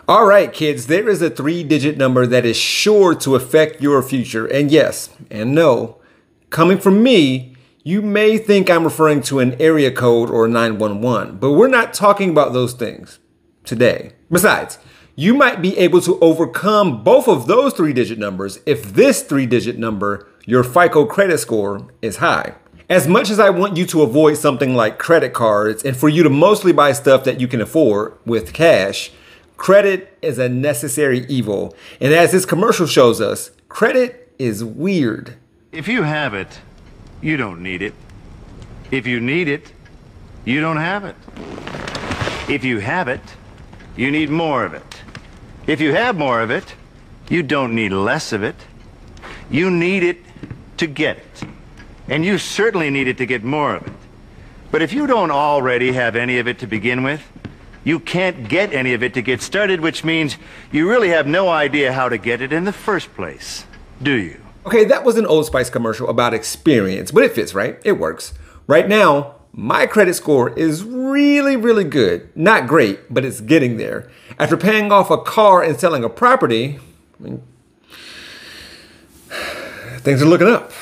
All right, kids, there is a 3-digit number that is sure to affect your future. And yes, and no, coming from me, you may think I'm referring to an area code or 911, but we're not talking about those things today. Besides, you might be able to overcome both of those 3-digit numbers if this 3-digit number, your FICO credit score, is high. As much as I want you to avoid something like credit cards and for you to mostly buy stuff that you can afford with cash, credit is a necessary evil. And as this commercial shows us, credit is weird. If you have it, you don't need it. If you need it, you don't have it. If you have it, you need more of it. If you have more of it, you don't need less of it. You need it to get it. And you certainly need it to get more of it. But if you don't already have any of it to begin with, you can't get any of it to get started, which means you really have no idea how to get it in the first place, do you? Okay, that was an Old Spice commercial about experience, but it fits, right? It works. Right now, my credit score is really good. Not great, but it's getting there. After paying off a car and selling a property, things are looking up.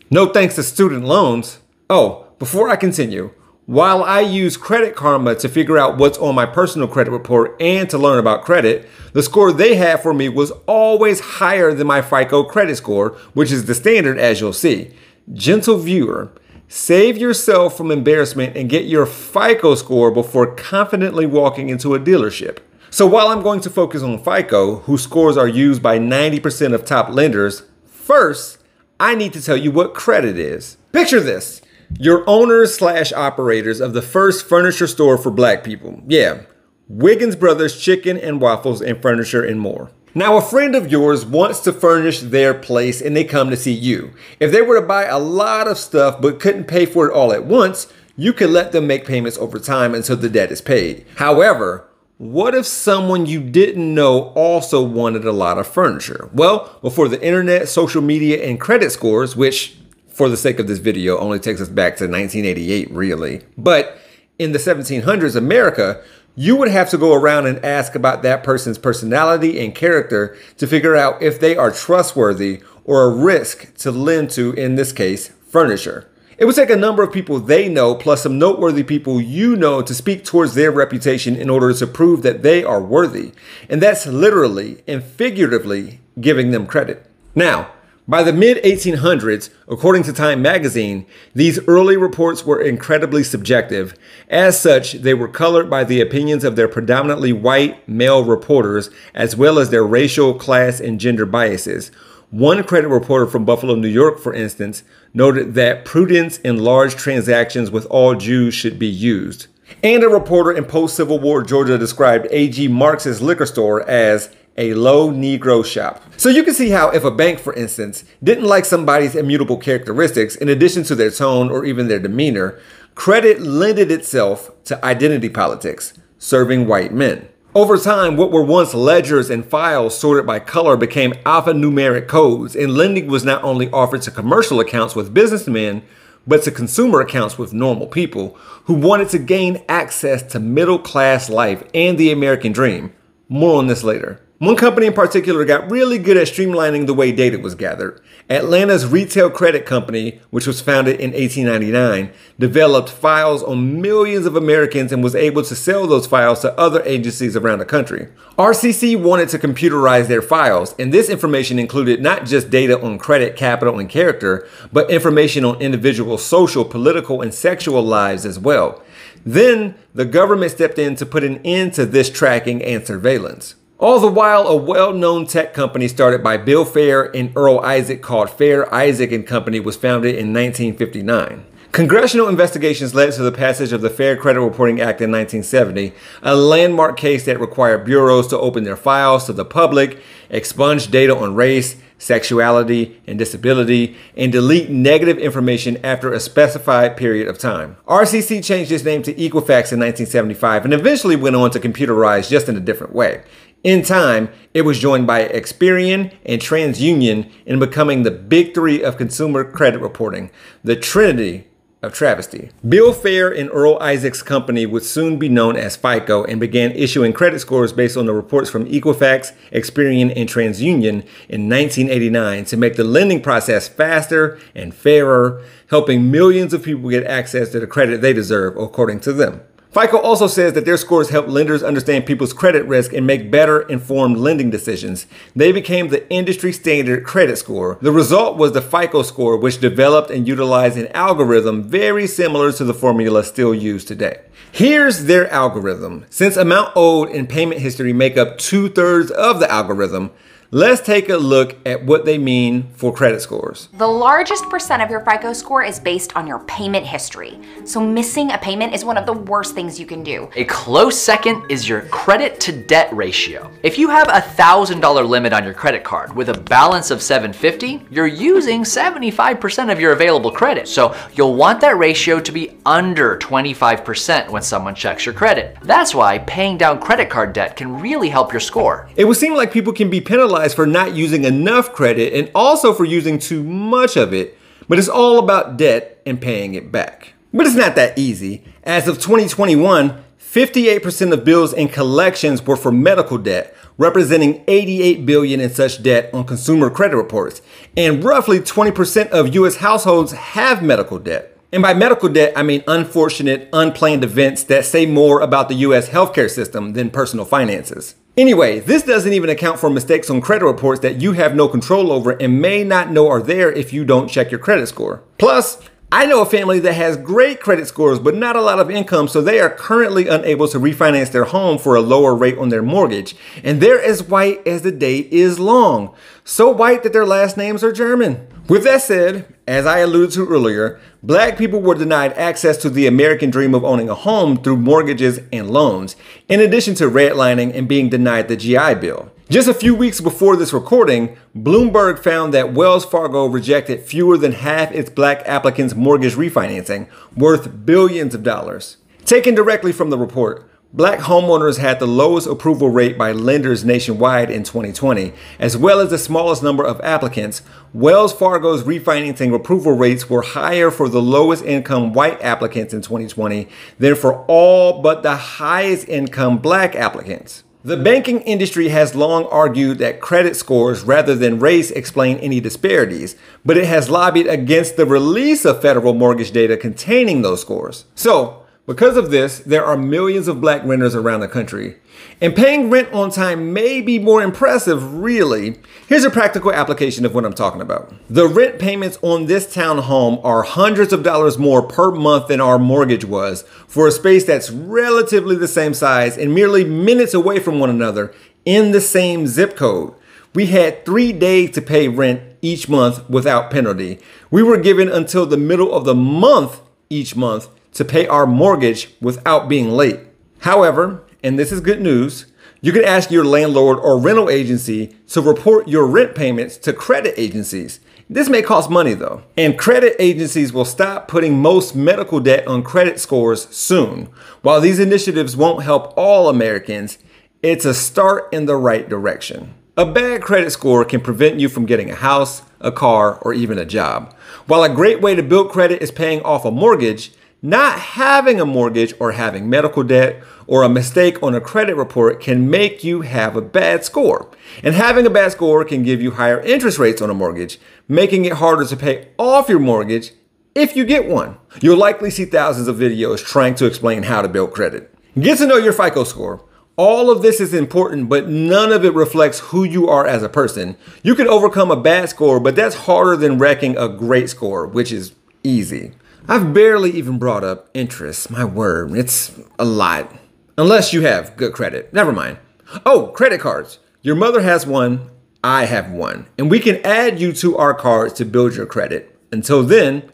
No thanks to student loans. Oh, before I continue, while I use Credit Karma to figure out what's on my personal credit report and to learn about credit, the score they had for me was always higher than my FICO credit score, which is the standard as you'll see. Gentle viewer, save yourself from embarrassment and get your FICO score before confidently walking into a dealership. So while I'm going to focus on FICO, whose scores are used by 90% of top lenders, first, I need to tell you what credit is. Picture this. You're owners/operators of the first furniture store for black people. Yeah, Wiggins Brothers Chicken and Waffles and Furniture and More. Now, a friend of yours wants to furnish their place and they come to see you. If they were to buy a lot of stuff but couldn't pay for it all at once, you could let them make payments over time until the debt is paid. However, what if someone you didn't know also wanted a lot of furniture? Well, before the internet, social media, and credit scores, which for the sake of this video only takes us back to 1988 really, but in the 1700s America, you would have to go around and ask about that person's personality and character to figure out if they are trustworthy or a risk to lend to, in this case, furniture. It would take a number of people they know plus some noteworthy people you know to speak towards their reputation in order to prove that they are worthy. And that's literally and figuratively giving them credit. Now, by the mid-1800s, according to Time magazine, these early reports were incredibly subjective. As such, they were colored by the opinions of their predominantly white male reporters, as well as their racial, class, and gender biases. One credit reporter from Buffalo, New York, for instance, noted that prudence in large transactions with all Jews should be used. And a reporter in post-Civil War Georgia described A.G. Marx's liquor store as a low Negro shop. So you can see how if a bank, for instance, didn't like somebody's immutable characteristics in addition to their tone or even their demeanor, credit lended itself to identity politics, serving white men. Over time, what were once ledgers and files sorted by color became alphanumeric codes, and lending was not only offered to commercial accounts with businessmen, but to consumer accounts with normal people who wanted to gain access to middle-class life and the American dream. More on this later. One company in particular got really good at streamlining the way data was gathered. Atlanta's Retail Credit Company, which was founded in 1899, developed files on millions of Americans and was able to sell those files to other agencies around the country. RCC wanted to computerize their files, and this information included not just data on credit, capital, and character, but information on individuals' social, political, and sexual lives as well. Then, the government stepped in to put an end to this tracking and surveillance. All the while, a well-known tech company started by Bill Fair and Earl Isaac called Fair, Isaac & Company was founded in 1959. Congressional investigations led to the passage of the Fair Credit Reporting Act in 1970, a landmark case that required bureaus to open their files to the public, expunge data on race, sexuality, and disability, and delete negative information after a specified period of time. RCC changed its name to Equifax in 1975 and eventually went on to computerize just in a different way. In time, it was joined by Experian and TransUnion in becoming the big three of consumer credit reporting, the trinity a travesty. Bill Fair and Earl Isaac's company would soon be known as FICO and began issuing credit scores based on the reports from Equifax, Experian, and TransUnion in 1989 to make the lending process faster and fairer, helping millions of people get access to the credit they deserve, according to them. FICO also says that their scores help lenders understand people's credit risk and make better informed lending decisions. They became the industry standard credit score. The result was the FICO score, which developed and utilized an algorithm very similar to the formula still used today. Here's their algorithm. Since amount owed and payment history make up 2/3 of the algorithm, let's take a look at what they mean for credit scores. The largest percent of your FICO score is based on your payment history. So missing a payment is one of the worst things you can do. A close second is your credit to debt ratio. If you have a $1,000 limit on your credit card with a balance of $750, you're using 75% of your available credit. So you'll want that ratio to be under 25% when someone checks your credit. That's why paying down credit card debt can really help your score. It would seem like people can be penalized for not using enough credit and also for using too much of it, but it's all about debt and paying it back. But it's not that easy. As of 2021, 58% of bills in collections were for medical debt, representing $88 billion in such debt on consumer credit reports, and roughly 20% of US households have medical debt. And by medical debt, I mean unfortunate, unplanned events that say more about the US healthcare system than personal finances. Anyway, this doesn't even account for mistakes on credit reports that you have no control over and may not know are there if you don't check your credit score. Plus, I know a family that has great credit scores but not a lot of income, so they are currently unable to refinance their home for a lower rate on their mortgage. And they're as white as the day is long. So white that their last names are German. With that said, as I alluded to earlier, Black people were denied access to the American dream of owning a home through mortgages and loans, in addition to redlining and being denied the GI Bill. Just a few weeks before this recording, Bloomberg found that Wells Fargo rejected fewer than half its Black applicants' mortgage refinancing, worth billions of dollars. Taken directly from the report, Black homeowners had the lowest approval rate by lenders nationwide in 2020, as well as the smallest number of applicants. Wells Fargo's refinancing approval rates were higher for the lowest income white applicants in 2020 than for all but the highest income Black applicants. The banking industry has long argued that credit scores rather than race explain any disparities, but it has lobbied against the release of federal mortgage data containing those scores. So, because of this, there are millions of Black renters around the country. And paying rent on time may be more impressive, really. Here's a practical application of what I'm talking about. The rent payments on this townhome are hundreds of dollars more per month than our mortgage was for a space that's relatively the same size and merely minutes away from one another in the same zip code. We had 3 days to pay rent each month without penalty. We were given until the middle of the month each month to pay our mortgage without being late. However, and this is good news, you can ask your landlord or rental agency to report your rent payments to credit agencies. This may cost money though, and credit agencies will stop putting most medical debt on credit scores soon. While these initiatives won't help all Americans, it's a start in the right direction. A bad credit score can prevent you from getting a house, a car, or even a job. While a great way to build credit is paying off a mortgage, not having a mortgage or having medical debt or a mistake on a credit report can make you have a bad score. And having a bad score can give you higher interest rates on a mortgage, making it harder to pay off your mortgage if you get one. You'll likely see thousands of videos trying to explain how to build credit. Get to know your FICO score. All of this is important, but none of it reflects who you are as a person. You can overcome a bad score, but that's harder than wrecking a great score, which is easy. I've barely even brought up interest. My word, it's a lot. Unless you have good credit. Never mind. Oh, credit cards. Your mother has one, I have one. And we can add you to our cards to build your credit. Until then,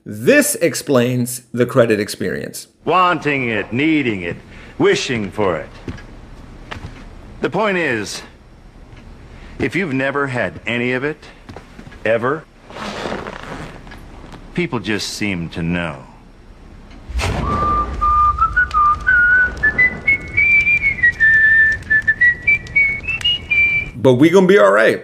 this explains the credit experience. Wanting it, needing it, wishing for it. The point is, if you've never had any of it, ever, people just seem to know. But we gonna be all right.